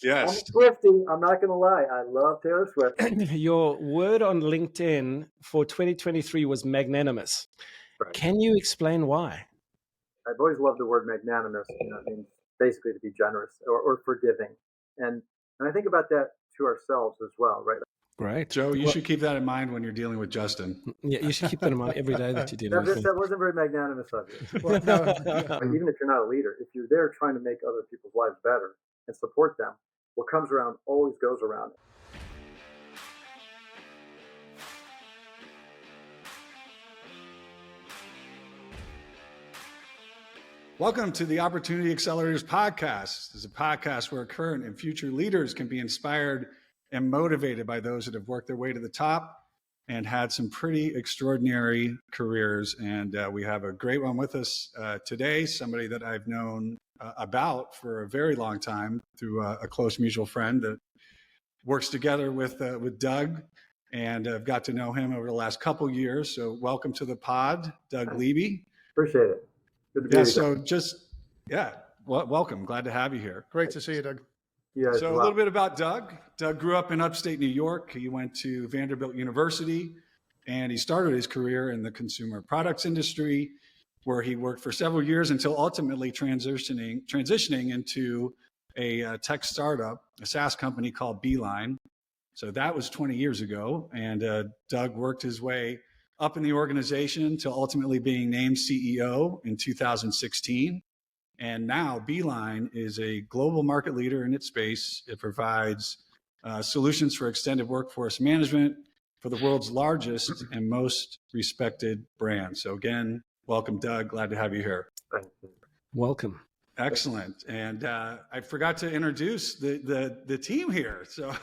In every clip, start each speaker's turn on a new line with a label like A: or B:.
A: I'm a
B: Yes.
A: Swiftie. I'm not going to lie. I love Taylor Swift.
C: Your word on LinkedIn for 2023 was magnanimous.
A: Right.
C: Can you explain why?
A: I've always loved the word magnanimous. It means basically to be generous or forgiving. And I think about that to ourselves as well, right?
C: Great.
B: Joe, you should keep that in mind when you're dealing with Justin.
C: Yeah, you should keep that in mind every day that you're dealing with me.
A: That wasn't very magnanimous of you.
D: Well, no,
A: Even if you're not a leader, if you're there trying to make other people's lives better and support them, what comes around always goes around.
B: Welcome to the Opportunity Accelerators podcast. This is a podcast where current and future leaders can be inspired and motivated by those that have worked their way to the top and had some pretty extraordinary careers. And we have a great one with us today, somebody that I've known about for a very long time through a close mutual friend that works together with Doug, and I've got to know him over the last couple years. So welcome to the pod, Doug Leeby.
A: Appreciate it. Good to be
B: here. Welcome. Glad to have you here.
D: great to see you, Doug.
A: Yeah,
B: So a little bit about Doug. Doug grew up in upstate New York. He went to Vanderbilt University, and he started his career in the consumer products industry, where he worked for several years until ultimately transitioning into a tech startup, a SaaS company called Beeline. So that was 20 years ago, and Doug worked his way up in the organization to ultimately being named CEO in 2016. And now Beeline is a global market leader in its space. It provides solutions for extended workforce management for the world's largest and most respected brands. So again, welcome, Doug. Glad to have you here.
C: Welcome.
B: Excellent. And I forgot to introduce the team here. So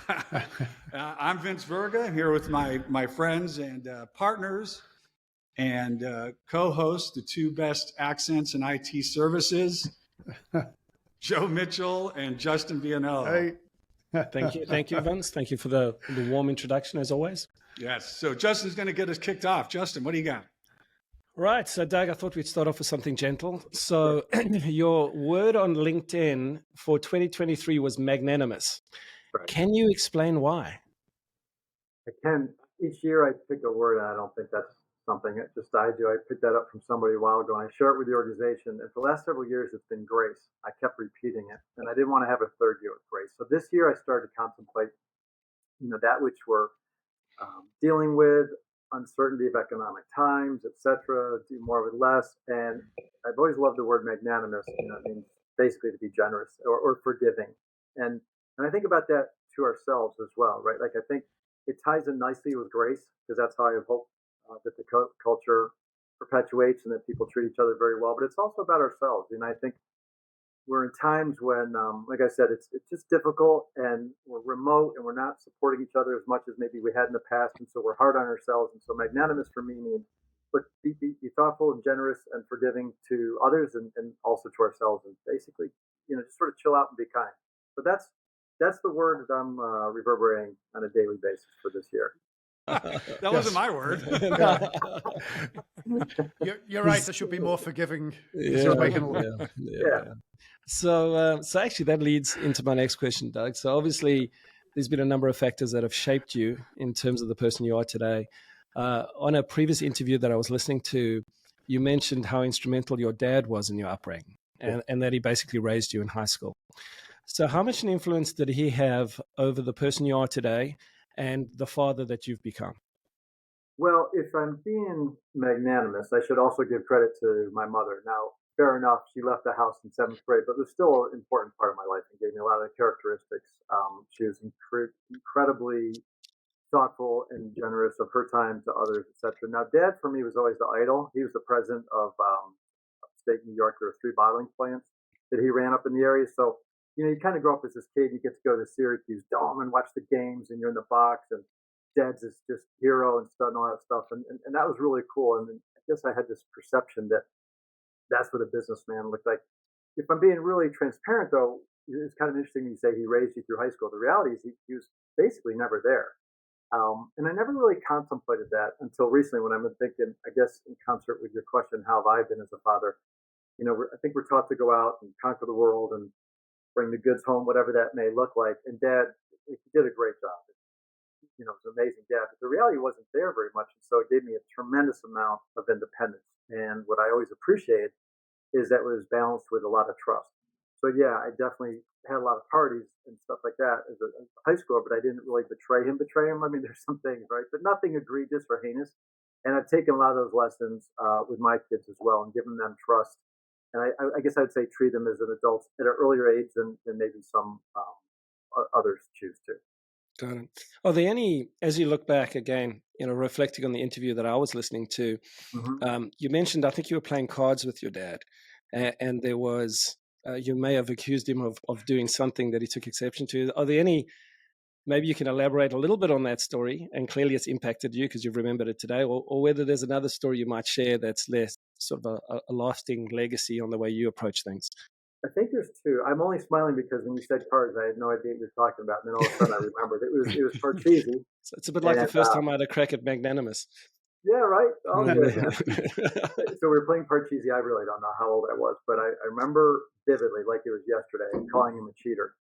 B: I'm Vince Verga. I'm here with my friends and partners and co-hosts, the two best accents in IT services, Joe Mitchell and Justin Vianello.
D: Hey.
C: Thank you, Vince. Thank you for the warm introduction, as always.
B: Yes. So Justin's going to get us kicked off. Justin, what do you got?
C: Right. So, Doug, I thought we'd start off with something gentle. So your word on LinkedIn for 2023 was magnanimous.
A: Right.
C: Can you explain why?
A: I can. Each year I pick a word, and I don't think that's something that just I do. I picked that up from somebody a while ago, and I share it with the organization. And for the last several years, it's been grace. I kept repeating it, and I didn't want to have a third year with grace. So this year I started to contemplate, that which we're dealing with, uncertainty of economic times, etc. Do more with less. And I've always loved the word magnanimous. It means basically to be generous or forgiving. And I think about that to ourselves as well, right? Like I think it ties in nicely with grace because that's how I hope that the culture perpetuates and that people treat each other very well. But it's also about ourselves. And I think we're in times when, like I said, it's just difficult and we're remote and we're not supporting each other as much as maybe we had in the past. And so we're hard on ourselves. And so magnanimous for me means be thoughtful and generous and forgiving to others and also to ourselves. And basically, just sort of chill out and be kind. So that's the word that I'm reverberating on a daily basis for this year.
B: That wasn't my word.
D: You're right. There should be more forgiving.
C: Yeah.
D: Yeah.
C: So actually that leads into my next question, Doug. So obviously there's been a number of factors that have shaped you in terms of the person you are today. On a previous interview that I was listening to, you mentioned how instrumental your dad was in your upbringing and that he basically raised you in high school. So how much an influence did he have over the person you are today and the father that you've become?
A: Well, if I'm being magnanimous, I should also give credit to my mother. Now, fair enough, she left the house in 7th grade, but it was still an important part of my life and gave me a lot of the characteristics. She was incredibly thoughtful and generous of her time to others, etc. Now, Dad for me was always the idol. He was the president of upstate New York. There were 3 bottling plants that he ran up in the area. So, you kind of grow up as this kid. You get to go to the Syracuse Dome and watch the games, and you're in the box, and Dad's this just hero and stuff and all that stuff. And that was really cool. And I guess I had this perception that that's what a businessman looked like. If I'm being really transparent, though, it's kind of interesting you say he raised you through high school. The reality is he was basically never there. And I never really contemplated that until recently when I've been thinking, I guess, in concert with your question, how have I been as a father? I think we're taught to go out and conquer the world and bring the goods home, whatever that may look like. And Dad, he did a great job. It was an amazing dad, but the reality wasn't there very much. And so it gave me a tremendous amount of independence. And what I always appreciated is that it was balanced with a lot of trust. So yeah, I definitely had a lot of parties and stuff like that as a high schooler, but I didn't really betray him. I mean, there's some things, right? But nothing egregious or heinous. And I've taken a lot of those lessons with my kids as well and given them trust. And I guess I'd say treat them as an adult at an earlier age than maybe some others choose to.
C: Got it. Are there any, as you look back again, reflecting on the interview that I was listening to, you mentioned, I think you were playing cards with your dad, and there was, you may have accused him of doing something that he took exception to. Are there any, maybe you can elaborate a little bit on that story, and clearly it's impacted you because you've remembered it today, or whether there's another story you might share that's less sort of a lasting legacy on the way you approach things?
A: I think there's two. I'm only smiling because when you said cards, I had no idea what you're talking about, and then all of a sudden I remembered. It was Parcheesi.
C: So it's a bit like the
A: and,
C: first time I had a crack at Magnanimous.
A: Yeah, right. Oh, yeah. So we were playing Parcheesi. I really don't know how old I was, but I remember vividly, like it was yesterday, calling him a cheater,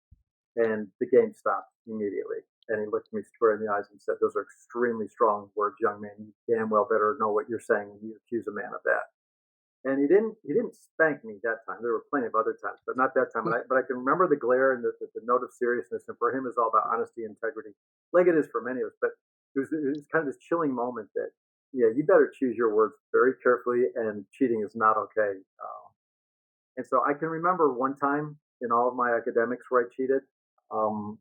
A: and the game stopped immediately. And he looked me square in the eyes and said, "Those are extremely strong words, young man. You damn well better know what you're saying when you accuse a man of that." And he didn't spank me that time. There were plenty of other times, but not that time. But I can remember the glare and the note of seriousness. And for him, it's all about honesty, integrity, like it is for many of us. But it was kind of this chilling moment that, yeah, you better choose your words very carefully, and cheating is not okay. And so I can remember one time in all of my academics where I cheated. Um,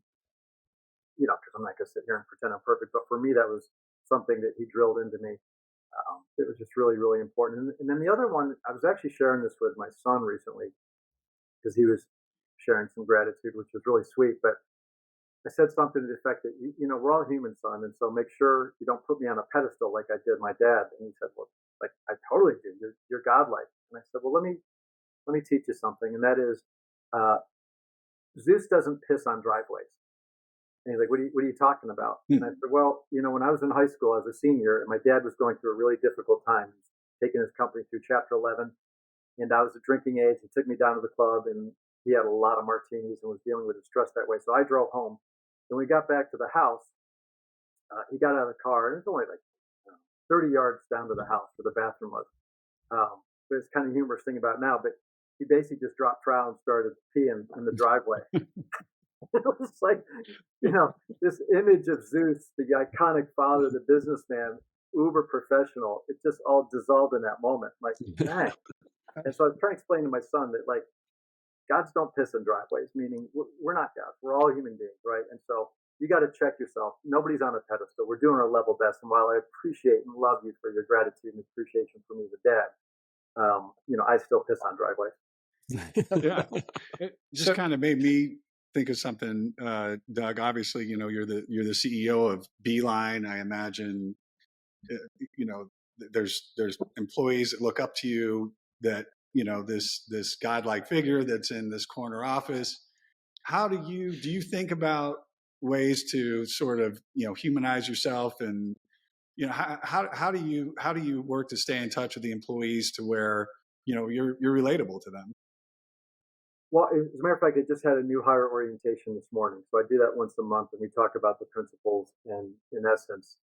A: because I'm not going to sit here and pretend I'm perfect, but for me, that was something that he drilled into me. It was just really, really important. And then the other one, I was actually sharing this with my son recently because he was sharing some gratitude, which was really sweet. But I said something to the effect that, we're all human, son. And so make sure you don't put me on a pedestal like I did my dad. And he said, well, like, I totally do. You're godlike. And I said, well, let me teach you something. And that is, Zeus doesn't piss on driveways. And he's like, what are you talking about? And I said, well, when I was in high school, I was a senior, and my dad was going through a really difficult time. He was taking his company through Chapter 11, and I was at drinking age. He took me down to the club, and he had a lot of martinis and was dealing with his stress that way. So I drove home. When we got back to the house, he got out of the car, and it was only like 30 yards down to the house where the bathroom was. But it's kind of humorous thing about it now, but he basically just dropped trowel and started peeing in the driveway. It was like, this image of Zeus, the iconic father, the businessman, uber professional, it just all dissolved in that moment. Like, dang. And so I was trying to explain to my son that, like, gods don't piss in driveways, meaning we're not gods. We're all human beings, right? And so you got to check yourself. Nobody's on a pedestal. We're doing our level best. And while I appreciate and love you for your gratitude and appreciation for me as a dad, I still piss on driveways.
B: Yeah. It just kind of made me think of something, Doug. Obviously, you're the CEO of Beeline. I imagine, there's employees that look up to you, that this godlike figure that's in this corner office. How do you think about ways to sort of humanize yourself, and how do you work to stay in touch with the employees to where you're relatable to them?
A: Well, as a matter of fact, I just had a new hire orientation this morning. So I do that once a month, and we talk about the principles. And in essence,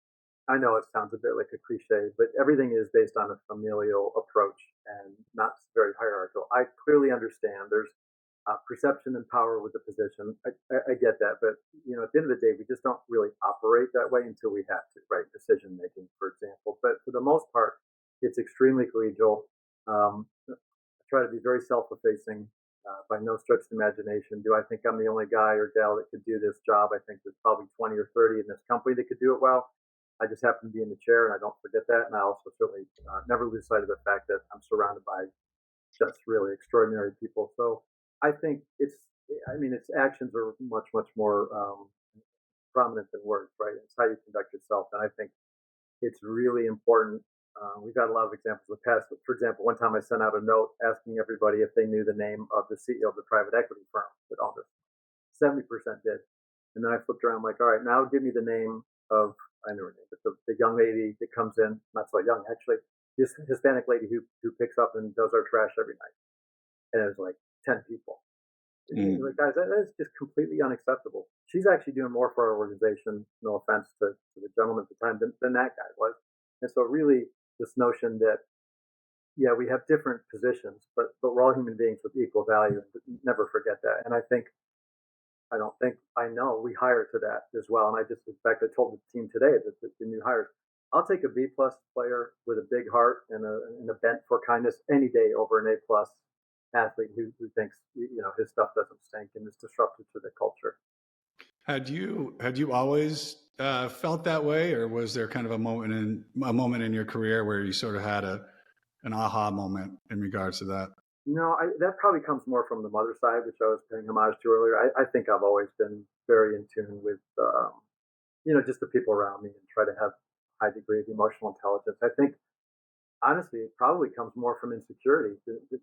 A: I know it sounds a bit like a cliche, but everything is based on a familial approach and not very hierarchical. I clearly understand there's perception and power with the position. I get that. But, at the end of the day, we just don't really operate that way until we have to, right? Decision making, for example. But for the most part, it's extremely collegial. I try to be very self-effacing. By no stretch of the imagination do I think I'm the only guy or gal that could do this job. I think there's probably 20 or 30 in this company that could do it well. I just happen to be in the chair, and I don't forget that. And I also certainly never lose sight of the fact that I'm surrounded by just really extraordinary people. So I think its actions are much, much more prominent than words, right? It's how you conduct yourself. And I think it's really important. We've got a lot of examples in the past. For example, one time I sent out a note asking everybody if they knew the name of the CEO of the private equity firm that owned us. 70% did. And then I flipped around, like, all right, now give me the name of, I know her name, but the young lady that comes in, not so young actually, this Hispanic lady who picks up and does our trash every night. And it was like 10 people.
B: Mm.
A: Like, guys, that is just completely unacceptable. She's actually doing more for our organization, no offense to the gentleman at the time, than that guy was. And so really this notion that, yeah, we have different positions, but we're all human beings with equal value. Never forget that. And I don't think I know we hire to that as well. And in fact, I told the team today that the new hires, I'll take a B plus player with a big heart and a bent for kindness any day over an A plus athlete who thinks his stuff doesn't stink and is disruptive to the culture.
B: Had you always felt that way, or was there kind of a moment in your career where you sort of had an aha moment in regards to that?
A: No, that probably comes more from the mother side, which I was paying homage to earlier. I think I've always been very in tune with, just the people around me and try to have a high degree of emotional intelligence. I think, honestly, it probably comes more from insecurity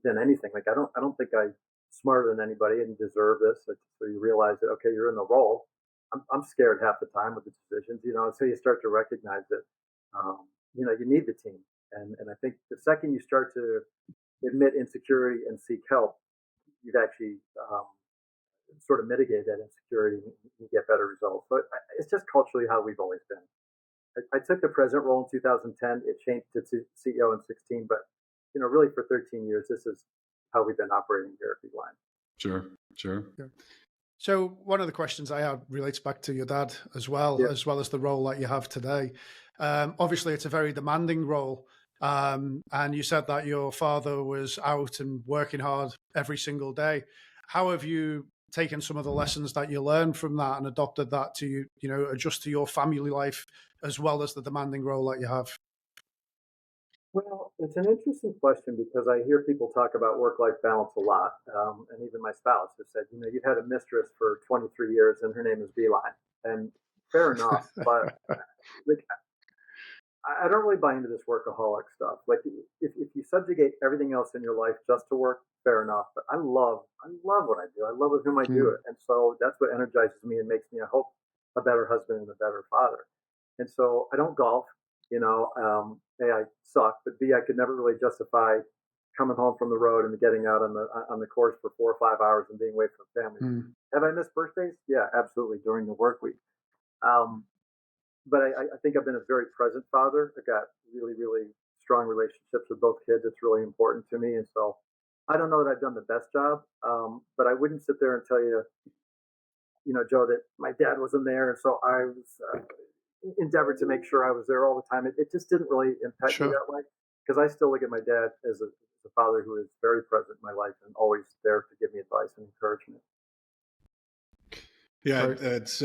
A: than anything. Like, I don't think I'm smarter than anybody and deserve this. So you realize that, okay, you're in the role. I'm scared half the time with the decisions, so you start to recognize that, you need the team. And I think the second you start to admit insecurity and seek help, you've actually sort of mitigated that insecurity and get better results. But it's just culturally how we've always been. I took the president role in 2010. It changed to CEO in 16, but really for 13 years, this is how we've been operating here at Beeline.
B: Sure.
D: Yeah. So one of the questions I have relates back to your dad as well,
A: Yeah.
D: as well as the role that you have today. Obviously, it's a very demanding role. And you said that your father was out and working hard every single day. How have you taken some of the lessons that you learned from that and adopted that to, adjust to your family life as well as the demanding role that you have?
A: Well, it's an interesting question because I hear people talk about work-life balance a lot, and even my spouse has said, you've had a mistress for 23 years and her name is Beeline, and fair enough, but like, I don't really buy into this workaholic stuff. Like, if you subjugate everything else in your life just to work, fair enough. But I love what I do. I love with whom I do it, and so that's what energizes me and makes me, I hope, a better husband and a better father. And so I don't golf. A, I suck, but B, I could never really justify coming home from the road and getting out on the course for 4 or 5 hours and being away from family. Have I missed birthdays? Yeah, absolutely, during the work week. But I think I've been a very present father. I got really, really strong relationships with both kids. It's really important to me. And so I don't know that I've done the best job, but I wouldn't sit there and tell you, Joe, that my dad wasn't there. And so I was endeavored to make sure I was there all the time. It just didn't really impact me that way because I still look at my dad as a father who is very present in my life and always there to give me advice and encouragement.
B: Yeah, it's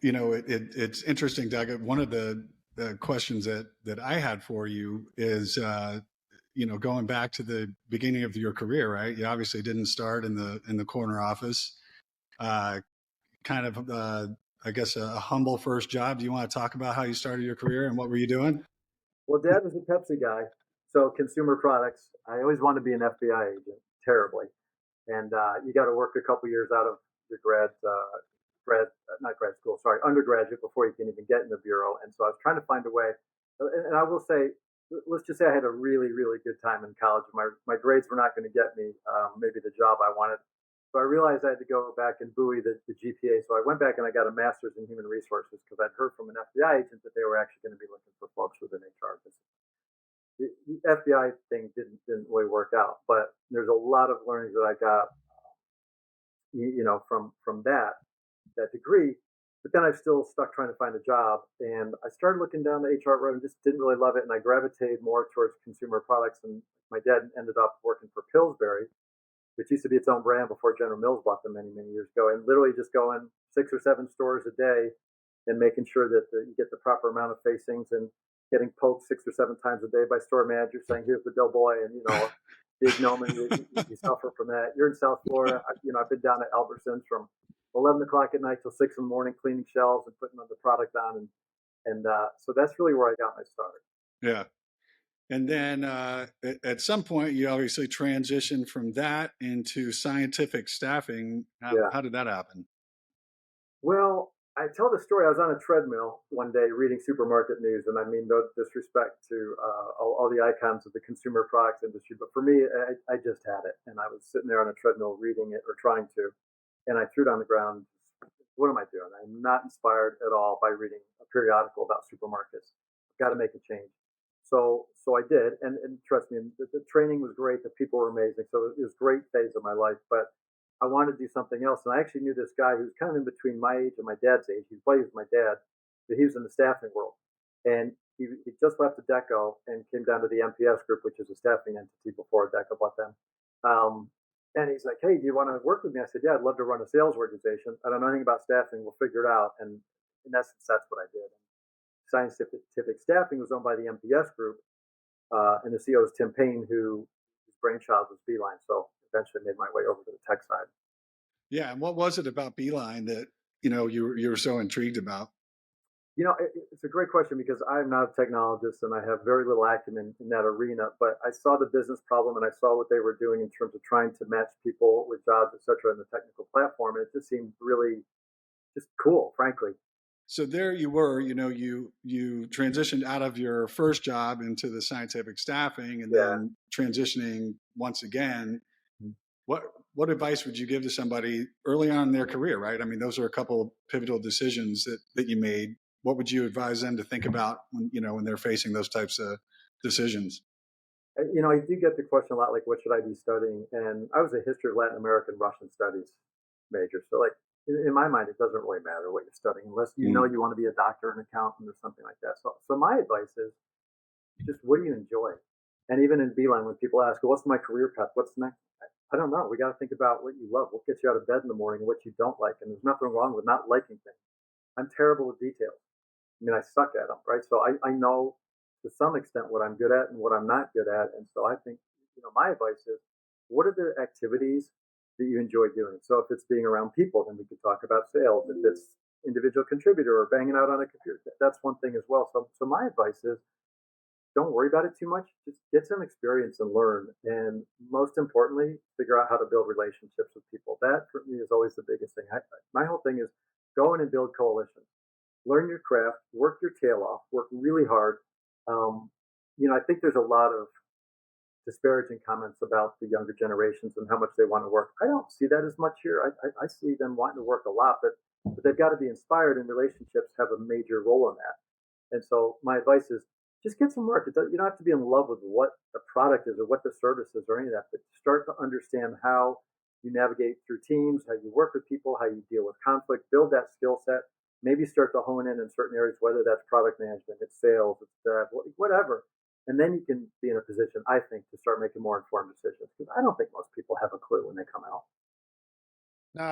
B: it's interesting, Doug. One of the questions that I had for you is, going back to the beginning of your career, right? You obviously didn't start in the corner office. Kind of, I guess, a humble first job. Do you want to talk about how you started your career and what were you doing?
A: Well, Dad was a Pepsi guy, so consumer products. I always wanted to be an FBI agent, terribly, and you got to work a couple years out of your undergraduate before you can even get in the bureau. And so I was trying to find a way. And I will say, let's just say I had a really, really good time in college. My grades were not going to get me maybe the job I wanted. So I realized I had to go back and buoy the GPA. So I went back and I got a master's in human resources because I'd heard from an FBI agent that they were actually going to be looking for folks with an HR business. The FBI thing didn't really work out, but there's a lot of learnings that I got, from that degree. But then I still stuck trying to find a job, and I started looking down the HR road and just didn't really love it. And I gravitated more towards consumer products. And my dad ended up working for Pillsbury, which used to be its own brand before General Mills bought them many, many years ago. And literally just going 6 or 7 stores a day and making sure that you get the proper amount of facings and getting poked 6 or 7 times a day by store managers saying, "Here's the doughboy," and the ignominy you suffer from that. You're in South Florida. I've been down at Albertsons from 11 o'clock at night till 6 in the morning, cleaning shelves and putting the product on. And so that's really where I got my start.
B: Yeah. And then at some point, you obviously transitioned from that into scientific staffing. How did that happen?
A: Well, I tell the story. I was on a treadmill one day reading supermarket news, and I mean no disrespect to all the icons of the consumer products industry, but for me, I just had it, and I was sitting there on a treadmill reading it or trying to, and I threw it on the ground. What am I doing? I'm not inspired at all by reading a periodical about supermarkets. I've got to make a change. So I did, and trust me, the training was great. The people were amazing. So it was a great phase of my life, but I wanted to do something else. And I actually knew this guy who was kind of in between my age and my dad's age. He played with my dad, but he was in the staffing world. And he just left Adecco and came down to the MPS group, which is a staffing entity before Adecco bought them. And he's like, hey, do you want to work with me? I said, yeah, I'd love to run a sales organization. I don't know anything about staffing. We'll figure it out. And in essence, that's what I did. Scientific Staffing was owned by the MPS group. And the CEO was Tim Payne, whose brainchild was Beeline. So eventually made my way over to the tech side.
B: Yeah. And what was it about Beeline that, you were so intrigued about?
A: It's a great question because I'm not a technologist and I have very little acumen in that arena, but I saw the business problem and I saw what they were doing in terms of trying to match people with jobs, et cetera, in the technical platform. And it just seemed really just cool, frankly.
B: So there you were, you transitioned out of your first job into the scientific staffing and then transitioning once again. What advice would you give to somebody early on in their career, right? I mean, those are a couple of pivotal decisions that you made. What would you advise them to think about when they're facing those types of decisions?
A: I do get the question a lot, like, what should I be studying? And I was a history of Latin American Russian studies major. So like, in my mind, it doesn't really matter what you're studying unless you know you want to be a doctor, an accountant, or something like that. So my advice is just what do you enjoy? And even in Beeline, when people ask, well, what's my career path? What's next? I don't know. We got to think about what you love, what gets you out of bed in the morning, and what you don't like. And there's nothing wrong with not liking things. I'm terrible with details. I mean, I suck at them, right? So I know to some extent what I'm good at and what I'm not good at. And so I think, my advice is, what are the activities that you enjoy doing? So if it's being around people, then we could talk about sales. If it's individual contributor or banging out on a computer, that's one thing as well. So my advice is, don't worry about it too much. Just get some experience and learn. And most importantly, figure out how to build relationships with people. That for me is always the biggest thing. My whole thing is go in and build coalitions. Learn your craft, work your tail off, work really hard. I think there's a lot of disparaging comments about the younger generations and how much they want to work. I don't see that as much here. I see them wanting to work a lot, but they've got to be inspired, and relationships have a major role in that. And so my advice is just get some work. You don't have to be in love with what the product is or what the service is or any of that, but start to understand how you navigate through teams, how you work with people, how you deal with conflict, build that skill set, maybe start to hone in certain areas, whether that's product management, it's sales, it's whatever. And then you can be in a position, I think, to start making more informed decisions. Because I don't think most people have a clue when they come out.
D: No,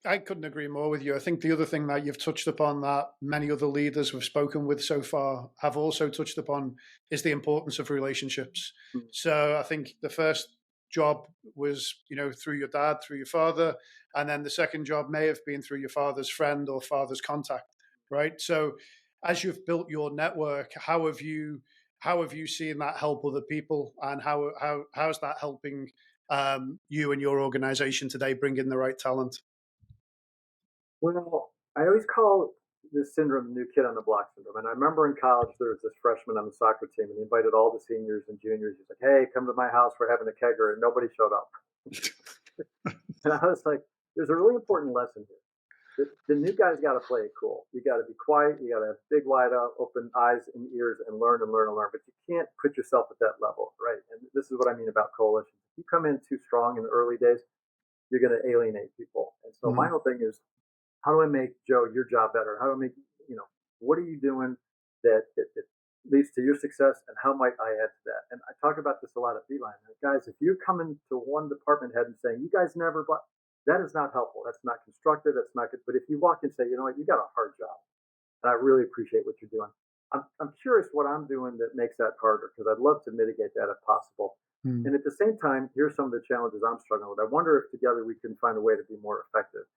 D: I couldn't agree more with you. I think the other thing that you've touched upon that many other leaders we've spoken with so far have also touched upon is the importance of relationships. Mm-hmm. So I think the first job was, through your dad, through your father, and then the second job may have been through your father's friend or father's contact, right? So as you've built your network, how have you seen that help other people, and how's that helping you and your organization today bring in the right talent?
A: Well, I always call this syndrome the new kid on the block syndrome. And I remember in college, there was this freshman on the soccer team, and he invited all the seniors and juniors. He's like, hey, come to my house. We're having a kegger. And nobody showed up. And I was like, there's a really important lesson here. The new guy's got to play it cool. You got to be quiet. You got to have big, wide open eyes and ears and learn and learn and learn. But you can't put yourself at that level, right? And this is what I mean about coalitions. If you come in too strong in the early days, you're going to alienate people. And so my whole thing is, how do I make, Joe, your job better? How do I make, what are you doing that leads to your success, and how might I add to that? And I talk about this a lot at Beeline. Guys, if you're coming to one department head and saying, you guys never, that is not helpful. That's not constructive. That's not good. But if you walk and say, you know what, you got a hard job, and I really appreciate what you're doing. I'm curious what I'm doing that makes that harder, because I'd love to mitigate that if possible. And at the same time, here's some of the challenges I'm struggling with. I wonder if together we can find a way to be more effective.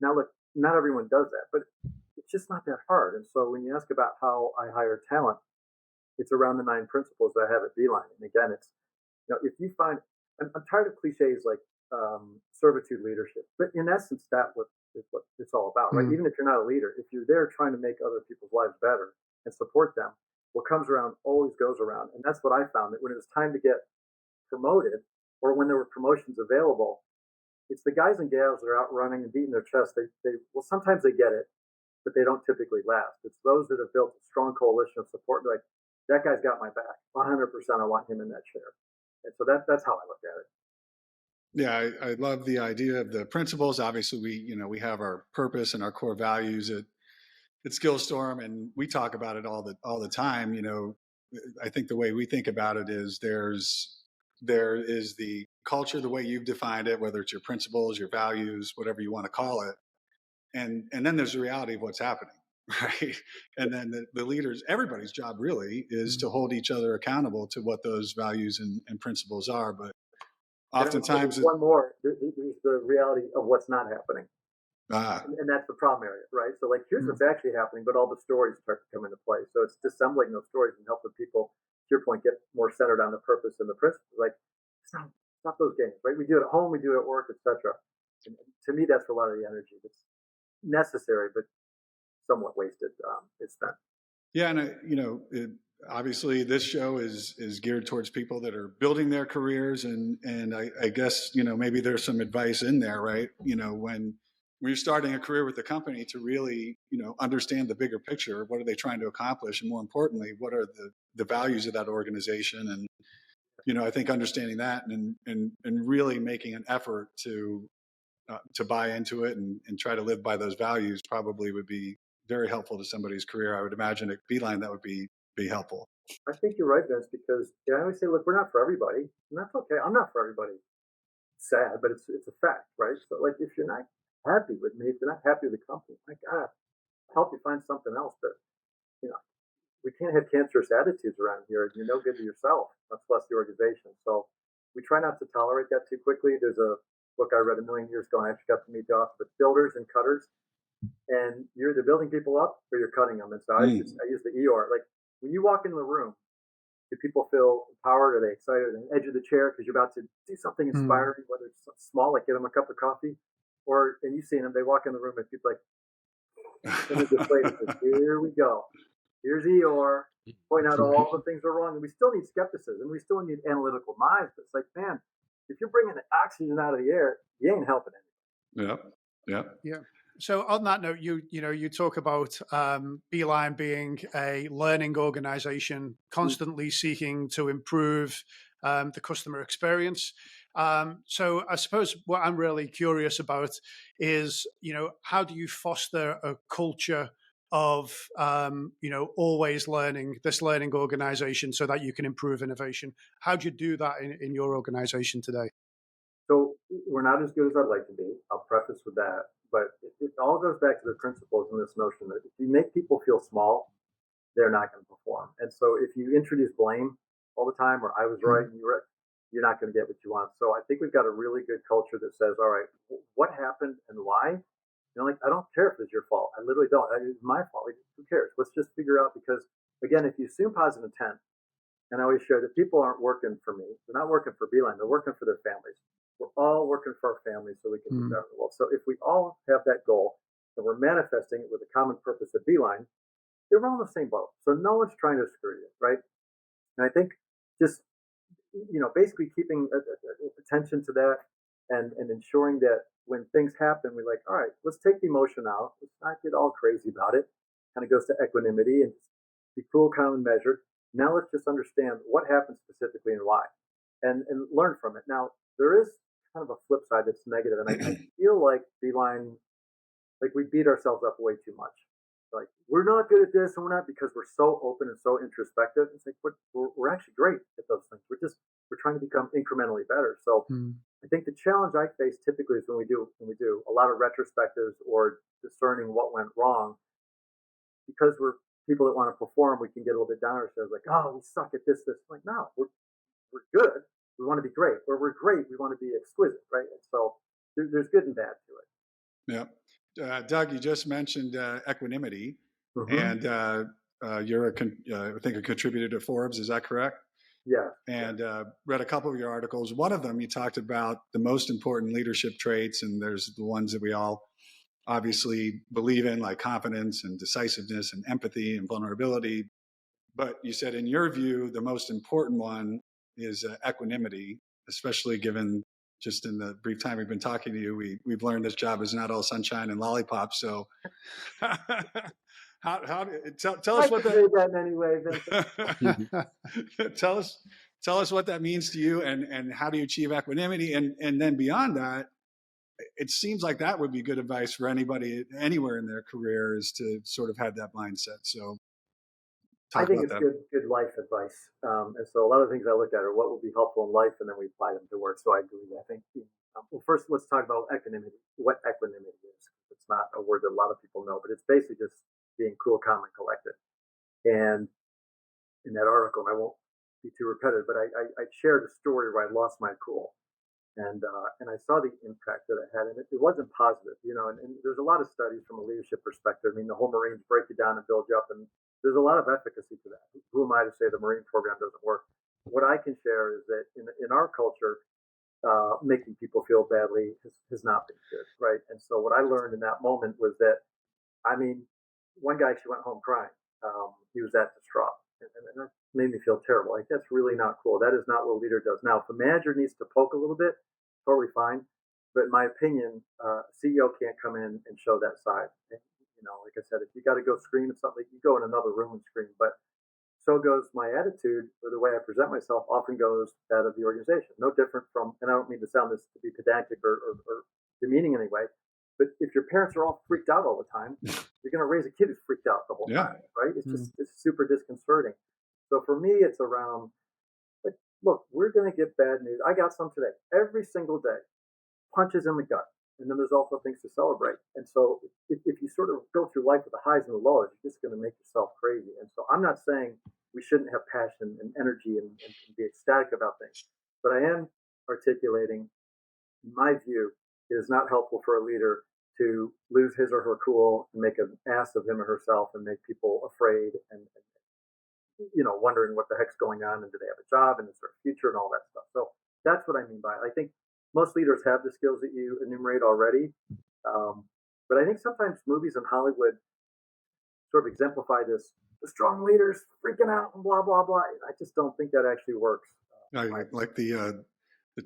A: Now, look, not everyone does that, but it's just not that hard. And so when you ask about how I hire talent, it's around the 9 principles that I have at Beeline. And again, it's, if you find, I'm tired of cliches like servitude leadership, but in essence, that's is what it's all about, right?
D: Mm.
A: Even if you're not a leader, if you're there trying to make other people's lives better and support them, what comes around always goes around. And that's what I found, that when it was time to get promoted, or when there were promotions available, it's the guys and gals that are out running and beating their chest. Well, sometimes they get it, but they don't typically last. It's those that have built a strong coalition of support. Like, that guy's got my back 100%. I want him in that chair. And so that's how I look at it.
B: Yeah, I love the idea of the principles. Obviously, we have our purpose and our core values at Skillstorm, and we talk about it all the time. I think the way we think about it is there is the culture, the way you've defined it, whether it's your principles, your values, whatever you want to call it, and then there's the reality of what's happening, right? And then the leaders, everybody's job really is to hold each other accountable to what those values and principles are, but oftentimes
A: one more, there's the reality of what's not happening. And that's the problem area, right? So, like, here's what's actually happening, but all the stories start to come into play. So it's dissembling those stories and helping people, to your point, get more centered on the purpose and the principles. Like, stop those games, right? We do it at home, we do it at work, etc. To me, that's where a lot of the energy that's necessary, but somewhat wasted, is spent.
B: Yeah, and obviously this show is geared towards people that are building their careers, and I guess maybe there's some advice in there, right? When you're starting a career with the company, to really understand the bigger picture. What are they trying to accomplish, and more importantly, what are the values of that organization? And I think understanding that and really making an effort to buy into it and try to live by those values probably would be very helpful to somebody's career. I would imagine at Beeline that would be helpful.
A: I think you're right, Vince, because I always say, look, we're not for everybody, and that's okay. I'm not for everybody. It's sad, but it's a fact, right? So, like, if you're not happy with me, if you're not happy with the company, my God, I'll help you find something else. But we can't have cancerous attitudes around here. You're no good to yourself, much less the organization. So we try not to tolerate that too quickly. There's a book I read a million years ago, and I actually got to meet the author, but Builders and Cutters. And you're either building people up or you're cutting them. And so I use the EOR. Like, when you walk into the room, do people feel empowered? Are they excited? Are they on the edge of the chair because you're about to do something inspiring, whether it's small, like get them a cup of coffee, and you've seen them, they walk in the room and people like, here we go. Here's EOR, point out all the things are wrong. And we still need skepticism. We still need analytical minds. But it's like, man, if you're bringing the oxygen out of the air, you ain't helping anyone.
D: Yeah. So on that note, you talk about Beeline being a learning organization, constantly seeking to improve the customer experience. So I suppose what I'm really curious about is, how do you foster a culture of, always learning, this learning organization, so that you can improve innovation? How do you do that in your organization today?
A: So we're not as good as I'd like to be. I'll preface with that. But it all goes back to the principles and this notion that if you make people feel small, they're not going to perform. And so if you introduce blame all the time, or I was right and you were right, you're not going to get what you want. So I think we've got a really good culture that says, all right, what happened and why? Like, I don't care if it's your fault. I literally don't. It's my fault. Who cares? Let's just figure out, because, again, if you assume positive intent, and I always share that people aren't working for me. They're not working for Beeline. They're working for their families. We're all working for our families so we can do better in the world. So if we all have that goal and we're manifesting it with a common purpose at Beeline, we're all in the same boat. So no one's trying to screw you, right? And I think just, basically keeping attention to that and ensuring that when things happen, we're like, all right, let's take the emotion out. Let's not get all crazy about it. Kind of goes to equanimity and be cool, calm, and measured. Now let's just understand what happened specifically and why, and learn from it. Now, there is kind of a flip side that's negative, and I feel like Beeline, like, we beat ourselves up way too much. Like, we're not good at this, and we're not, because we're so open and so introspective. It's like, we're actually great at those things. We're trying to become incrementally better. So I think the challenge I face typically is when we do a lot of retrospectives or discerning what went wrong, because we're people that want to perform, we can get a little bit down on ourselves, like, oh, we suck at this. Like, no, we're good. We want to be great. Or we're great. We want to be exquisite, right? And so there's good and bad to it.
B: Yeah. Doug, you just mentioned equanimity, and you're I think a contributor to Forbes. Is that correct?
A: Yeah.
B: And read a couple of your articles. One of them, you talked about the most important leadership traits, and there's the ones that we all obviously believe in, like confidence and decisiveness and empathy and vulnerability. But you said in your view, the most important one is equanimity, especially given just in the brief time we've been talking to you, we've learned this job is not all sunshine and lollipops. So tell us
A: I
B: what
A: could read that in any way,
B: that tell us what that means to you, and how do you achieve equanimity, and then beyond that, it seems like that would be good advice for anybody anywhere in their career, is to sort of have that mindset. So
A: I
B: talk
A: think
B: about
A: it's
B: that.
A: good life advice. And so a lot of things I look at are what will be helpful in life, and then we apply them to work. So I agree. I think, well, first let's talk about equanimity. What equanimity is? It's not a word that a lot of people know, but it's basically just being cool, calm, and collected. And in that article, and I won't be too repetitive, but I shared a story where I lost my cool, and I saw the impact that it had, and it wasn't positive, And there's a lot of studies from a leadership perspective. I mean, the whole Marines break you down and build you up, and there's a lot of efficacy to that. Who am I to say the Marine program doesn't work? What I can share is that in our culture, making people feel badly has not been good, right? And so what I learned in that moment was that, I mean, one guy actually went home crying. He was that distraught, and that made me feel terrible. Like, that's really not cool. That is not what a leader does. Now, if a manager needs to poke a little bit, totally fine. But in my opinion, CEO can't come in and show that side. And, like I said, if you got to go scream at something, you go in another room and scream. But so goes my attitude, or the way I present myself often goes that of the organization. No different from, and I don't mean to sound this to be pedantic or demeaning in any way, but if your parents are all freaked out all the time, you're going to raise a kid who's freaked out the whole time, right? It's super disconcerting. So for me, it's around, like, look, we're going to get bad news. I got some today. Every single day, punches in the gut. And then there's also things to celebrate. And so if you sort of go through life with the highs and the lows, you're just going to make yourself crazy. And so I'm not saying we shouldn't have passion and energy and be ecstatic about things. But I am articulating, in my view, it is not helpful for a leader to lose his or her cool and make an ass of him or herself and make people afraid and wondering what the heck's going on, and do they have a job, and is there a future, and all that stuff. So that's what I mean by it. I think most leaders have the skills that you enumerate already. But I think sometimes movies in Hollywood sort of exemplify this, the strong leaders freaking out and blah, blah, blah. I just don't think that actually works.
B: Like the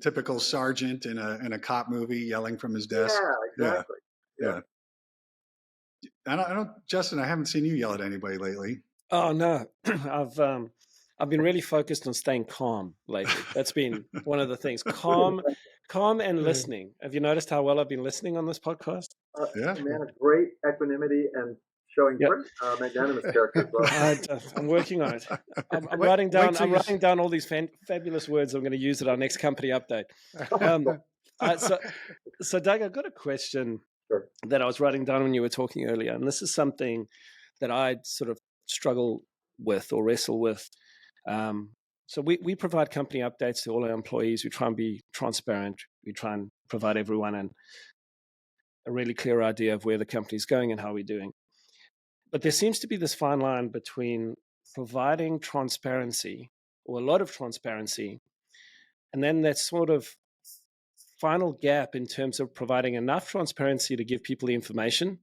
B: typical sergeant in a cop movie yelling from his desk.
A: Yeah, exactly.
B: Yeah. I don't, Justin, I haven't seen you yell at anybody lately.
C: Oh no, I've been really focused on staying calm lately. That's been one of the things. Calm and listening. Have you noticed how well I've been listening on this podcast?
A: Man, a great equanimity and showing great magnanimous character as well.
C: I'm working on it. I'm writing down all these fabulous words I'm going to use at our next company update. So Doug, I've got a question that I was writing down when you were talking earlier, and this is something that I sort of struggle with or wrestle with. So we provide company updates to all our employees. We try and be transparent. We try and provide everyone a really clear idea of where the company's going and how we're doing. But there seems to be this fine line between providing transparency, or a lot of transparency, and then that sort of final gap in terms of providing enough transparency to give people the information,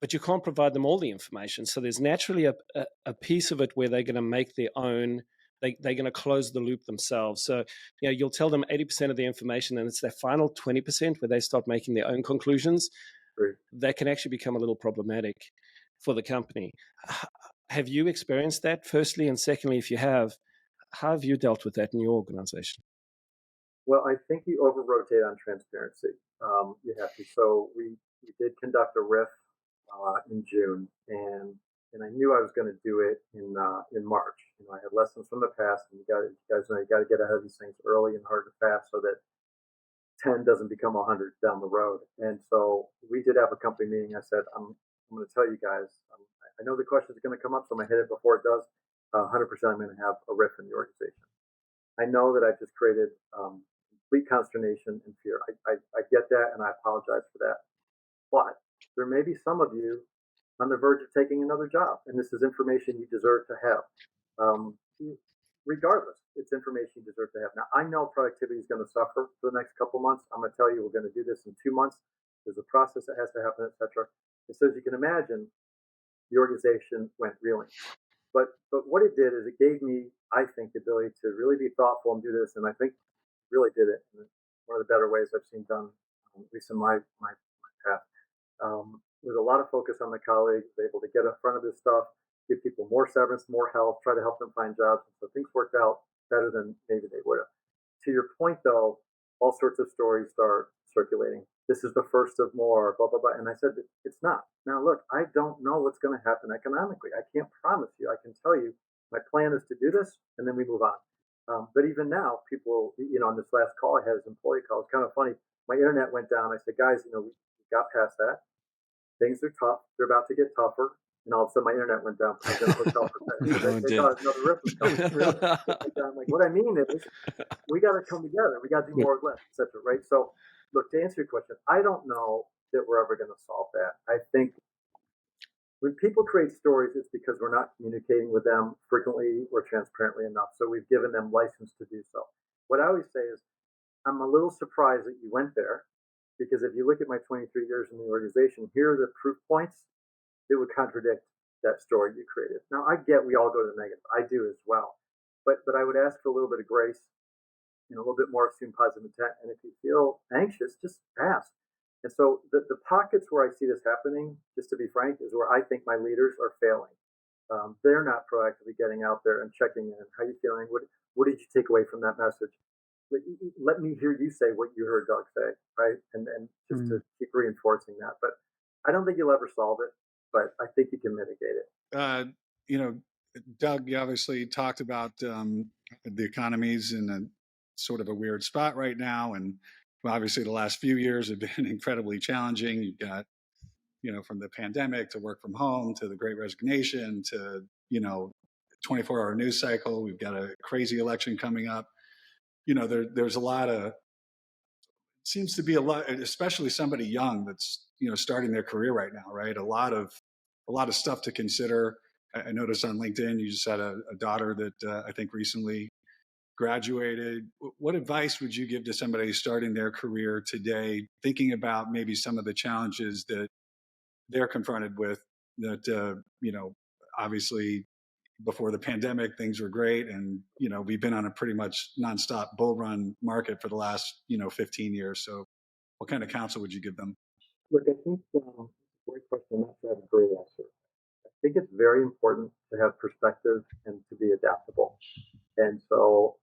C: but you can't provide them all the information. So there's naturally a piece of it where they're going to make their own, they're going to close the loop themselves. So, you'll tell them 80% of the information, and it's that final 20% where they start making their own conclusions.
A: Right.
C: That can actually become a little problematic for the company. Have you experienced that, firstly? And secondly, if you have, how have you dealt with that in your organization?
A: Well, I think you over-rotate on transparency. You have to. So we did conduct a RIF in June, and I knew I was going to do it in March. I had lessons from the past, and you guys know you got to get ahead of these things early and hard and fast, so that 10 doesn't become 100 down the road. And so we did have a company meeting. I said, I'm going to tell you guys. I know the questions are going to come up, so I'm going to hit it before it does. 100%, I'm going to have a RIF in the organization. I know that I've just created complete consternation and fear. I get that, and I apologize for that. But there may be some of you on the verge of taking another job, and this is information you deserve to have. Regardless, it's information you deserve to have. Now, I know productivity is going to suffer for the next couple of months. I'm going to tell you we're going to do this in 2 months. There's a process that has to happen, etc. And so as you can imagine, the organization went reeling. But what it did is it gave me, I think, the ability to really be thoughtful and do this, and I think really did it in one of the better ways I've seen done, at least in my path. With a lot of focus on the colleagues, able to get in front of this stuff, give people more severance, more help, try to help them find jobs. So things worked out better than maybe they would have. To your point, though, all sorts of stories start circulating. This is the first of more, blah, blah, blah. And I said, it's not. Now, look, I don't know what's going to happen economically. I can't promise you. I can tell you my plan is to do this, and then we move on. But even now, people, on this last call I had as employee call, it's kind of funny. My internet went down. I said, guys, we got past that. Things are tough. They're about to get tougher. And all of a sudden, my internet went down. I was in a hotel for they thought another rip was coming. I'm like, what I mean is, we got to come together. We got to do more with less, etc. Right? So, look, to answer your question, I don't know that we're ever going to solve that. I think when people create stories, it's because we're not communicating with them frequently or transparently enough. So we've given them license to do so. What I always say is, I'm a little surprised that you went there, because if you look at my 23 years in the organization, here are the proof points that would contradict that story you created. Now, I get we all go to the negative. I do as well. But I would ask for a little bit of grace, a little bit more assumed positive intent. And if you feel anxious, just ask. And so the pockets where I see this happening, just to be frank, is where I think my leaders are failing. They're not proactively getting out there and checking in. How are you feeling? What did you take away from that message? Let me hear you say what you heard Doug say, right? And just to keep reinforcing that. But I don't think you'll ever solve it, but I think you can mitigate it.
B: Doug, you obviously talked about the economies in a sort of a weird spot right now. And obviously the last few years have been incredibly challenging. You've got, from the pandemic to work from home to the Great Resignation to, 24-hour news cycle. We've got a crazy election coming up. There's a lot of, seems to be a lot, especially somebody young that's, starting their career right now, right? A lot of stuff to consider. I noticed on LinkedIn, you just had a daughter that I think recently graduated. What advice would you give to somebody starting their career today, thinking about maybe some of the challenges that they're confronted with that, obviously before the pandemic, things were great. And, we've been on a pretty much nonstop bull run market for the last, 15 years. So what kind of counsel would you give them?
A: Look, I think it's a great question. Not to have a great answer. I think it's very important to have perspective and to be adaptable. And so,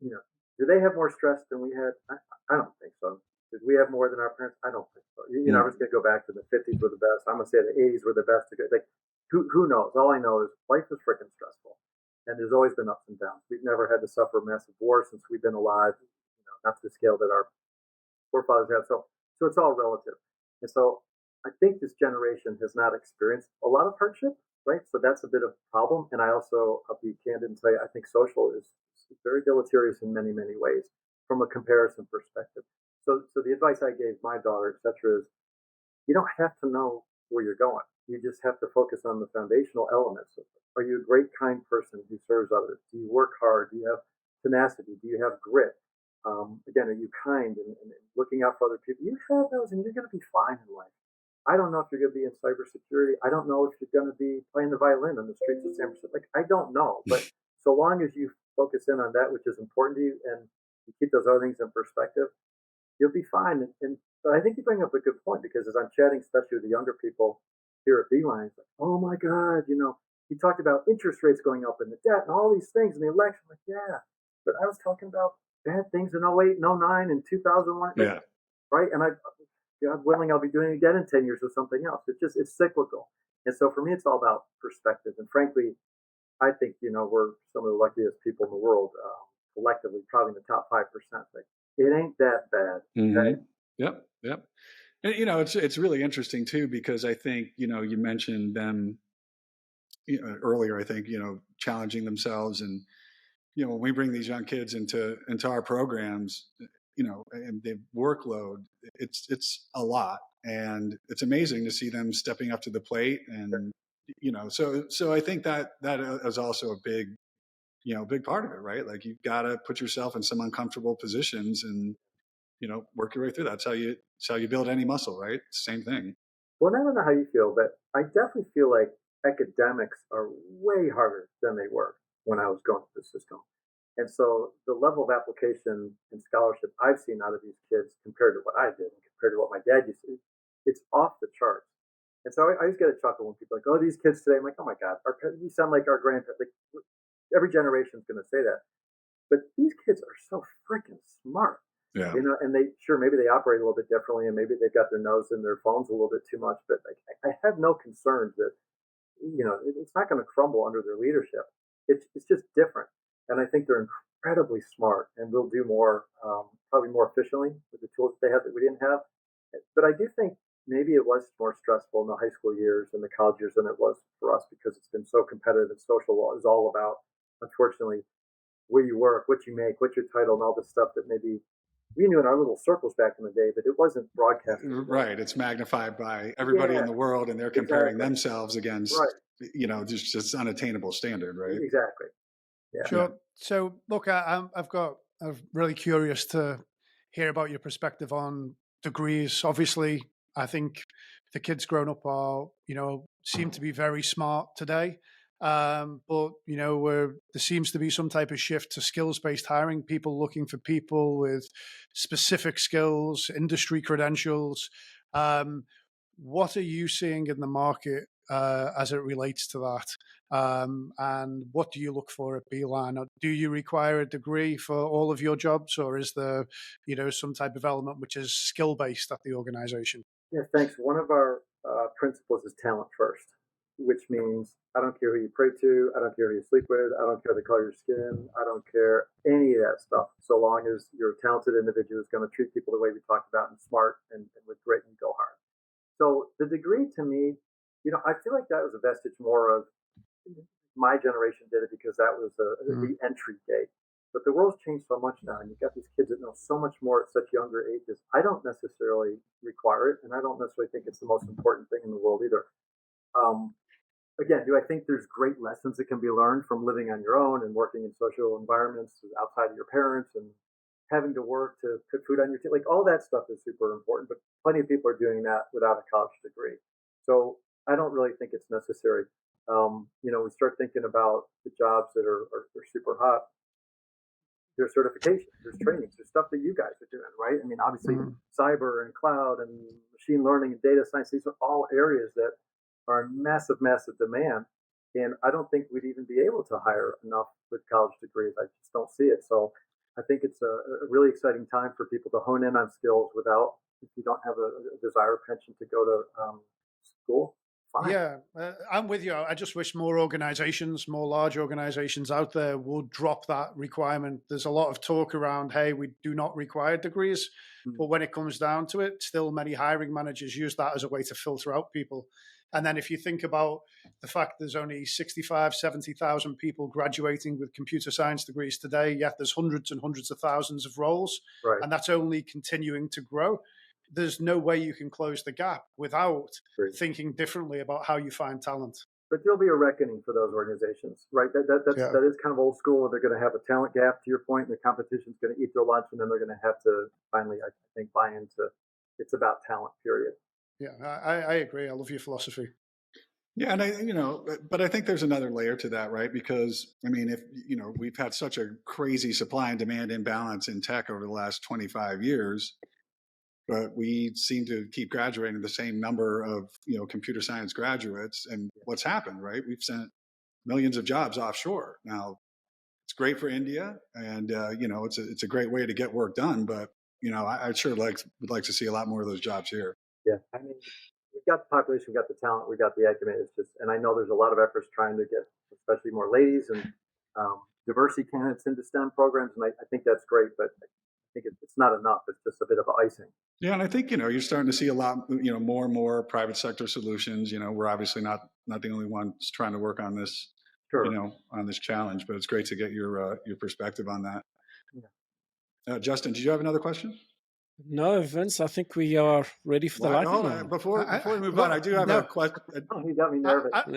A: do they have more stress than we had? I don't think so. Did we have more than our parents? I don't think so. I was going to go back to the 50s were the best. I'm going to say the 80s were the best. Like, who knows? All I know is life is freaking stressful. And there's always been ups and downs. We've never had to suffer massive war since we've been alive, not to the scale that our forefathers have. So it's all relative. And so I think this generation has not experienced a lot of hardship, right? So that's a bit of a problem. And I'll be candid and say I think social is very deleterious in many, many ways from a comparison perspective. So the advice I gave my daughter, et cetera, is you don't have to know where you're going. You just have to focus on the foundational elements. Are you a great, kind person who serves others? Do you work hard? Do you have tenacity? Do you have grit? Again, are you kind and looking out for other people? You have those, and you're going to be fine in life. I don't know if you're going to be in cybersecurity. I don't know if you're going to be playing the violin on the streets of San Francisco. Like, I don't know. But so long as you focus in on that which is important to you and you keep those other things in perspective, you'll be fine. And but I think you bring up a good point, because as I'm chatting, especially with the younger people here at Beeline, it's like, oh my God, he talked about interest rates going up and the debt and all these things in the election. Like, yeah, but I was talking about bad things in 08 and 09 and 2001.
B: Yeah.
A: Right. And God willing, I'll be doing it again in 10 years or something else. It's cyclical. And so for me, it's all about perspective. And frankly, I think, we're some of the luckiest people in the world, collectively, probably in the top 5%. Like, it ain't that bad. Okay?
B: Yep. And, it's really interesting too, because I think, you mentioned them earlier, I think, challenging themselves. And, when we bring these young kids into our programs, and the workload, it's a lot, and it's amazing to see them stepping up to the plate. And, so I think that is also a big part of it, right? Like, you've got to put yourself in some uncomfortable positions and, work your way through that. That's how you So you build any muscle, right? Same thing.
A: Well, I don't know how you feel, but I definitely feel like academics are way harder than they were when I was going through the system. And so the level of application and scholarship I've seen out of these kids compared to what I did and compared to what my dad used to, it's off the charts. And so I always get a chuckle when people are like, oh, these kids today. I'm like, oh my God, we sound like our grandparents. Like, every generation is going to say that. But these kids are so freaking smart.
B: Yeah.
A: And maybe they operate a little bit differently, and maybe they've got their nose in their phones a little bit too much. But like, I have no concerns that it's not going to crumble under their leadership. It's just different, and I think they're incredibly smart, and will do more, probably more efficiently with the tools that they have that we didn't have. But I do think maybe it was more stressful in the high school years and the college years than it was for us, because it's been so competitive, and social law is all about, unfortunately, where you work, what you make, what's your title, and all this stuff that maybe we knew in our little circles back in the day, but it wasn't broadcast.
B: Right. It's magnified by everybody in the world, and they're comparing themselves against, just unattainable standard, right?
A: Exactly. Yeah.
D: Sure. So, look, I'm really curious to hear about your perspective on degrees. Obviously, I think the kids growing up seem to be very smart today. But there seems to be some type of shift to skills-based hiring, people looking for people with specific skills, industry credentials. What are you seeing in the market as it relates to that? And what do you look for at Beeline? Do you require a degree for all of your jobs, or is there, some type of element which is skill-based at the organization?
A: Yeah, thanks. One of our principles is talent first, which means I don't care who you pray to, I don't care who you sleep with, I don't care the color of your skin, I don't care any of that stuff, so long as you're a talented individual who's going to treat people the way we talked about, and smart and with grit and go hard. So the degree, to me, I feel like that was a vestige more of my generation did it, because that was the entry gate. But the world's changed so much now, and you've got these kids that know so much more at such younger ages. I don't necessarily require it, and I don't necessarily think it's the most important thing in the world either. Again, do I think there's great lessons that can be learned from living on your own and working in social environments outside of your parents, and having to work to put food on your table? Like, all that stuff is super important, but plenty of people are doing that without a college degree. So I don't really think it's necessary. We start thinking about the jobs that are super hot. There's certifications, there's trainings, there's stuff that you guys are doing, right? I mean, obviously, cyber and cloud and machine learning and data science, these are all areas that are in massive, massive demand. And I don't think we'd even be able to hire enough with college degrees. I just don't see it. So I think it's a really exciting time for people to hone in on skills without, if you don't have a desire or penchant to go to school. Fine.
D: Yeah, I'm with you. I just wish more organizations, more large organizations out there would drop that requirement. There's a lot of talk around, hey, we do not require degrees. But when it comes down to it, still many hiring managers use that as a way to filter out people. And then if you think about the fact there's only 65, 70,000 people graduating with computer science degrees today, yet there's hundreds and hundreds of thousands of roles, and that's only continuing to grow. There's no way you can close the gap without thinking differently about how you find talent.
A: But there'll be a reckoning for those organizations, right? That is kind of old school. They're going to have a talent gap, to your point, and the competition's going to eat their lunch, and then they're going to have to finally, I think, buy into it's about talent, period.
D: Yeah, I agree. I love your philosophy.
B: Yeah, and but I think there's another layer to that, right? Because I mean, if we've had such a crazy supply and demand imbalance in tech over the last 25 years, but we seem to keep graduating the same number of computer science graduates. And what's happened, right? We've sent millions of jobs offshore. Now, it's great for India, and it's a great way to get work done. But I sure would like to see a lot more of those jobs here.
A: Yeah, I mean, we've got the population, we've got the talent, we've got the acumen. It's just, and I know there's a lot of efforts trying to get, especially more ladies and diversity candidates into STEM programs, and I think that's great. But I think it's not enough. It's just a bit of icing.
B: Yeah, and I think you're starting to see a lot, more and more private sector solutions. We're obviously not the only ones trying to work on this, on this challenge. But it's great to get your perspective on that. Yeah. Justin, did you have another question?
C: No, Vince, I think we are ready for the lightning round.
B: Before we move on, I do have a question.
A: Oh, you got me nervous.
D: I've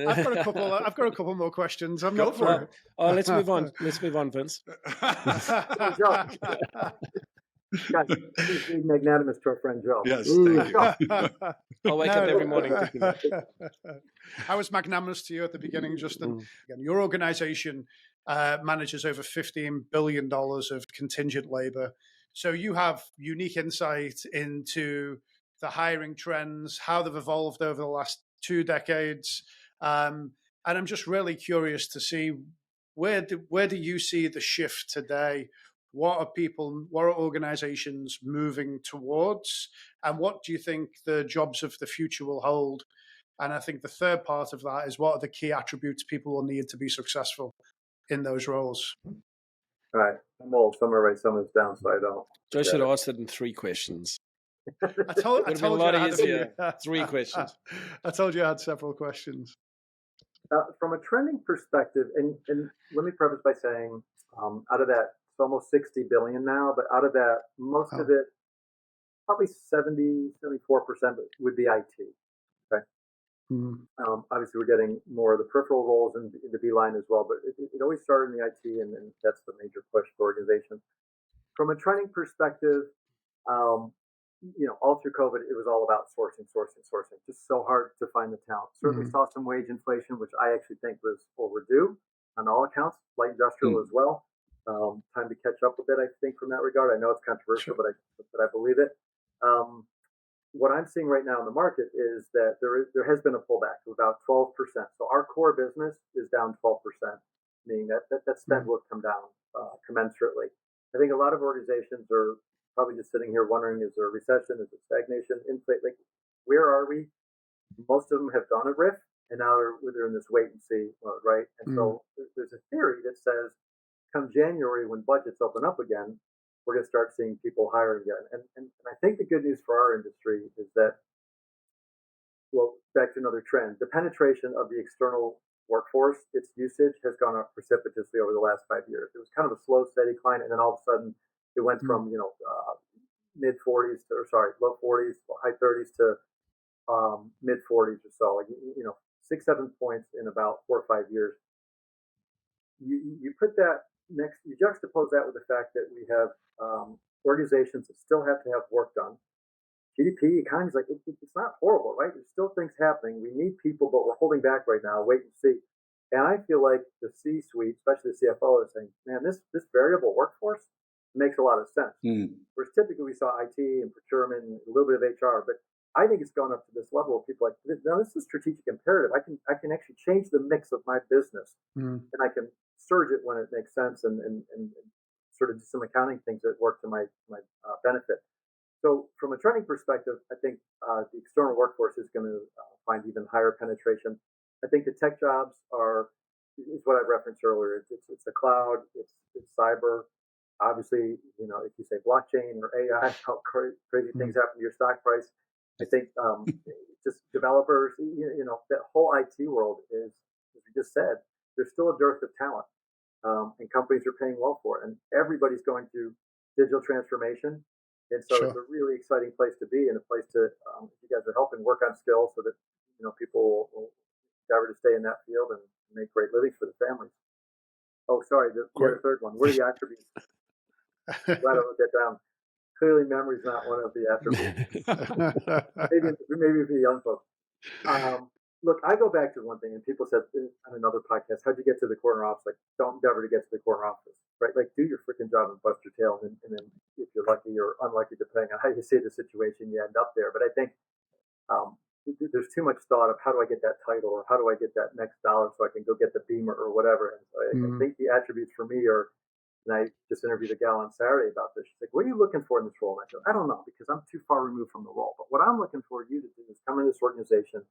D: got a couple more questions. I'm not for it.
C: Oh, let's move on. Let's move on, Vince.
A: Guys, please be magnanimous to our friend Joe.
B: Yes, thank you.
C: I'll wake up every morning thinking that.
D: I was magnanimous to you at the beginning, Justin. Again, your organization manages over $15 billion of contingent labor. So you have unique insight into the hiring trends, how they've evolved over the last 2 decades. And I'm just really curious to see where do you see the shift today? What are organizations moving towards? And what do you think the jobs of the future will hold? And I think the third part of that is, what are the key attributes people will need to be successful in those roles?
A: All right. I'm old. So I'm going to write some of this down so I don't.
C: Joe should have asked it in 3 questions.
D: I told
C: Would have been
D: you
C: a lot
D: I had
C: easier. 3 questions.
D: I told you I had several questions.
A: From a trending perspective, and let me preface by saying, out of that, it's almost 60 billion now, but out of that, most of it, probably 70, 74% would be IT. Okay. Obviously, we're getting more of the peripheral roles in the Beeline as well, but it always started in the IT, and that's the major push for organizations. From a trending perspective, all through COVID, it was all about sourcing. Just so hard to find the talent. Certainly saw some wage inflation, which I actually think was overdue on all accounts, light industrial as well. Time to catch up a bit, I think, from that regard. I know it's controversial, but I believe it. What I'm seeing right now in the market is that there has been a pullback of about 12%. So our core business is down 12%, meaning that spend will come down commensurately. I think a lot of organizations are probably just sitting here wondering, is there a recession? Is it stagnation? Inflate? Like, where are we? Most of them have done a RIF, and now they're in this wait and see mode, right? And so there's a theory that says, come January, when budgets open up again, we're going to start seeing people hire again. And I think the good news for our industry is that, well, back to another trend, the penetration of the external workforce, its usage has gone up precipitously over the last 5 years. It was kind of a slow, steady climb, and then all of a sudden, it went from low 40s, high 30s to mid 40s or so. 6-7 points in about 4 or 5 years. You put that next, you juxtapose that with the fact that we have organizations that still have to have work done. GDP, economy's like, it's not horrible, right? There's still things happening. We need people, but we're holding back right now. Wait and see. And I feel like the C-suite, especially the CFO, is saying, man, this variable workforce makes a lot of sense. Whereas typically we saw IT and procurement and a little bit of HR, but I think it's gone up to this level of people like, no, this is strategic imperative. I can actually change the mix of my business, and I can surge it when it makes sense, and sort of do some accounting things that work to my benefit. So from a trending perspective, I think the external workforce is going to find even higher penetration. I think the tech jobs is what I referenced earlier. It's the cloud, it's cyber. Obviously, if you say blockchain or AI, how crazy things happen to your stock price. I think just developers, that whole IT world is, as we just said, there's still a dearth of talent, and companies are paying well for it, and everybody's going through digital transformation, and so it's a really exciting place to be, and a place to, if you guys are helping, work on skills so that people will endeavor to stay in that field and make great livings for the families. Oh, sorry, the third one. What are the attributes? Glad I wrote that down. Clearly, memory is not one of the attributes. maybe for the young folks. Look, I go back to one thing, and people said on another podcast, how'd you get to the corner office? Like, don't endeavor to get to the corner office, right? Like, do your freaking job and bust your tail, and then if you're lucky or unlucky, depending on how you see the situation, you end up there. But I think there's too much thought of how do I get that title, or how do I get that next dollar so I can go get the Beamer or whatever. And so I think the attributes for me are, and I just interviewed a gal on Saturday about this. She's like, what are you looking for in this role? And I said, I don't know, because I'm too far removed from the role. But what I'm looking for you to do is come in this organization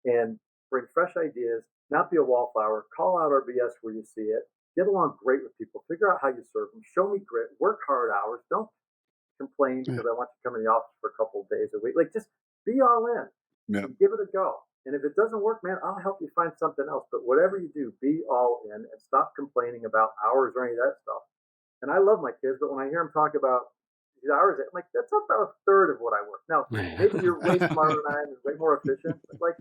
A: and bring fresh ideas, not be a wallflower, call out our BS where you see it, get along great with people, figure out how you serve them, show me grit, work hard hours, don't complain because I want you to come in the office for a couple of days a week. Like, just be all in and give it a go. And if it doesn't work, man, I'll help you find something else. But whatever you do, be all in and stop complaining about hours or any of that stuff. And I love my kids, but when I hear them talk about these hours, I'm like, that's about a third of what I work. Now, maybe you're way smarter than I am and way more efficient, but like,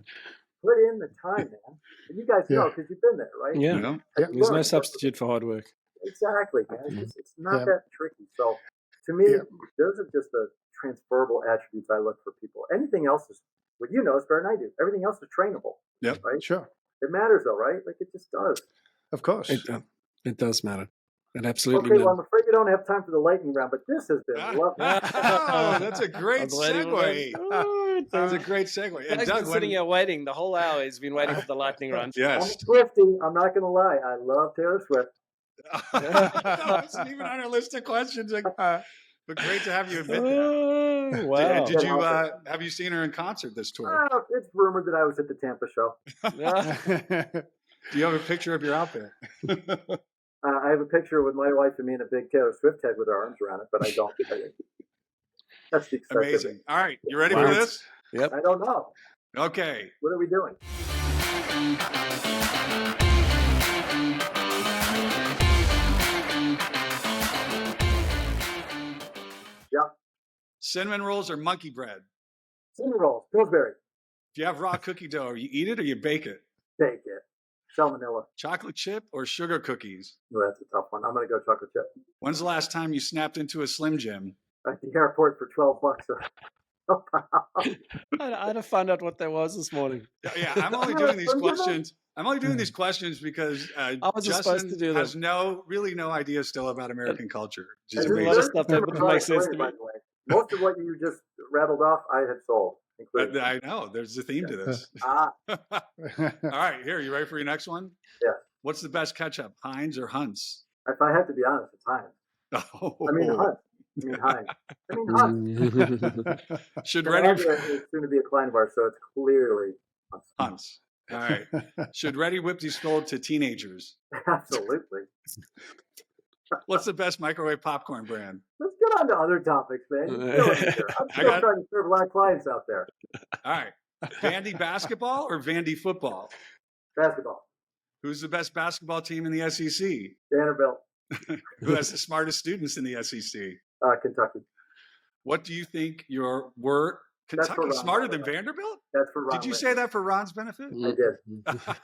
A: put in the time, man. And you guys know, because you've been there, right?
C: Yeah. There's no substitute for hard work.
A: Exactly, man. It's not that tricky. So to To me,
D: Yeah.
A: those are just the transferable attributes I look for people. Anything else is, what you know is better than I do. Everything else is trainable.
B: Yep.
A: Right?
D: Sure.
A: It matters though, right? Like it just does.
D: Of course.
C: It does matter. It absolutely
A: Okay, well, I'm
C: matters.
A: afraid we don't have time for the lightning round, but this has been lovely.
B: Oh, that's a great
C: I was waiting for
B: segue.
C: that.
B: That's a great segue. And
C: Doug's
B: Doug,
C: been sitting here waiting. The whole hour he's been waiting for the lightning round.
A: I'm a
B: yes.
A: Swiftie. I'm not going to lie. I love Taylor Swift.
B: No, it's not even on our list of questions. But great to have you admit that.
C: Oh, wow.
B: Did you have you seen her in concert this tour?
A: It's rumored that I was at the Tampa show.
B: Do you have a picture of your outfit?
A: I have a picture with my wife and me in a big Taylor Swift head with our arms around it, but I don't. That's the excitement.
B: Amazing. All right, you ready
C: Wow.
B: for this?
C: Yep.
A: I don't know.
B: Okay.
A: What are we doing? Yeah.
B: Cinnamon rolls or monkey bread?
A: Cinnamon rolls, Pillsbury,
B: If you have raw cookie dough, you eat it or you bake it?
A: bake it. Salmonella.
B: Chocolate chip or sugar cookies?
A: Oh, that's a tough one. I'm going to go chocolate chip.
B: When's the last time you snapped into a Slim Jim?
A: At the airport for $12.
C: I'd have found out what that was this morning.
B: Yeah, I'm only doing these questions. I'm only doing these questions because
C: I wasn't supposed
B: Justin
C: to do
B: has
C: them.
B: no idea still about American culture. Which is
C: There's a
B: amazing.
C: lot of stuff that wouldn't make sense to me.
A: By the way. Most of what you just rattled off, I had sold. Including.
B: I know. There's a theme to this.
A: Ah,
B: All right, here. You ready for your next one?
A: Yeah.
B: What's the best ketchup, Heinz or Hunt's?
A: if I have to be honest, it's Heinz.
B: Oh.
A: I mean Hunt. I mean Heinz. I mean Hunt.
B: Should
A: But
B: ready
A: Andrea is soon to be a client of ours, so it's clearly Hunt's.
B: Hunt's. All right. Should Ready Whip be sold to teenagers?
A: Absolutely.
B: What's the best microwave popcorn brand?
A: Let's get on to other topics, man. You're killing me here. I'm still trying to serve a lot of clients out there.
B: All right. Vandy basketball or Vandy football?
A: Basketball.
B: Who's the best basketball team in the SEC?
A: Vanderbilt.
B: Who has the smartest students in the SEC?
A: Kentucky.
B: What do you think your word?
A: That's for
B: Kentucky
A: Ron,
B: smarter
A: by the
B: than
A: way.
B: Vanderbilt?
A: That's for Ron.
B: Did you
A: Litton.
B: say that for Ron's benefit?
A: I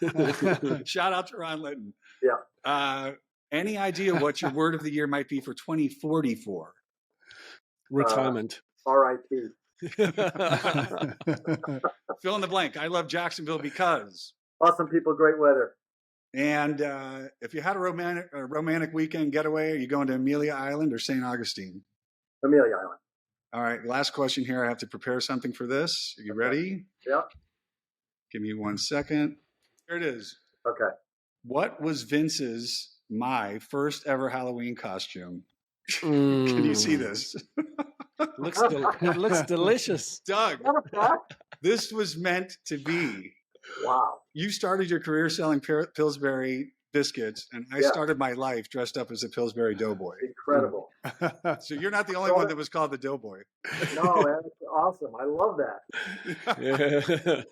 A: did.
B: Shout out to Ron Litton.
A: Yeah.
B: Any idea what your word of the year might be for 2044?
C: Retirement.
A: R.I.P.
B: Fill in the blank. I love Jacksonville because.
A: Awesome people, great weather.
B: And if you had a romantic weekend getaway, are you going to Amelia Island or St. Augustine?
A: Amelia Island.
B: All right. Last question here. I have to prepare something for this. Are you ready?
A: Yeah.
B: Give me 1 second. Here it is.
A: Okay.
B: What was my first ever Halloween costume? Can you see this?
C: It looks delicious.
B: Doug,
A: What a fact?
B: this was meant to be.
A: Wow.
B: You started your career selling Pillsbury biscuits, and I started my life dressed up as a Pillsbury doughboy.
A: Incredible.
B: So you're not the only one that was called the doughboy.
A: No, man, that's awesome. I love that.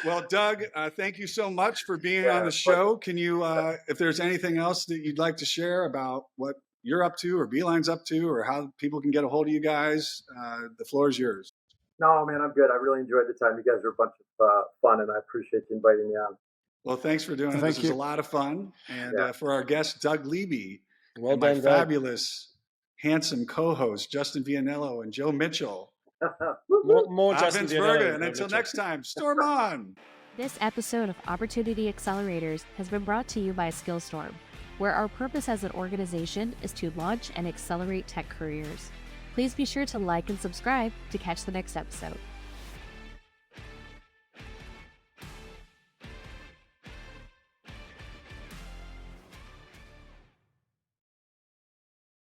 B: Well, Doug, thank you so much for being on the show. Can you, if there's anything else that you'd like to share about what you're up to or Beeline's up to or how people can get a hold of you guys, the floor is yours.
A: No, man, I'm good. I really enjoyed the time. You guys are a bunch of fun, and I appreciate you inviting me on.
B: Well, thanks for doing it. This was a lot of fun. And for our guest, Doug Leeby,
C: Well
B: and my
C: done, Doug.
B: fabulous, handsome co-host, Justin Vianello and Joe Mitchell.
C: More Justin
B: Vince
C: Vianello
B: Berga.
C: than
B: And until
C: Mitchell.
B: next time, storm on.
E: This episode of Opportunity Accelerators has been brought to you by Skillstorm, where our purpose as an organization is to launch and accelerate tech careers. Please be sure to like and subscribe to catch the next episode.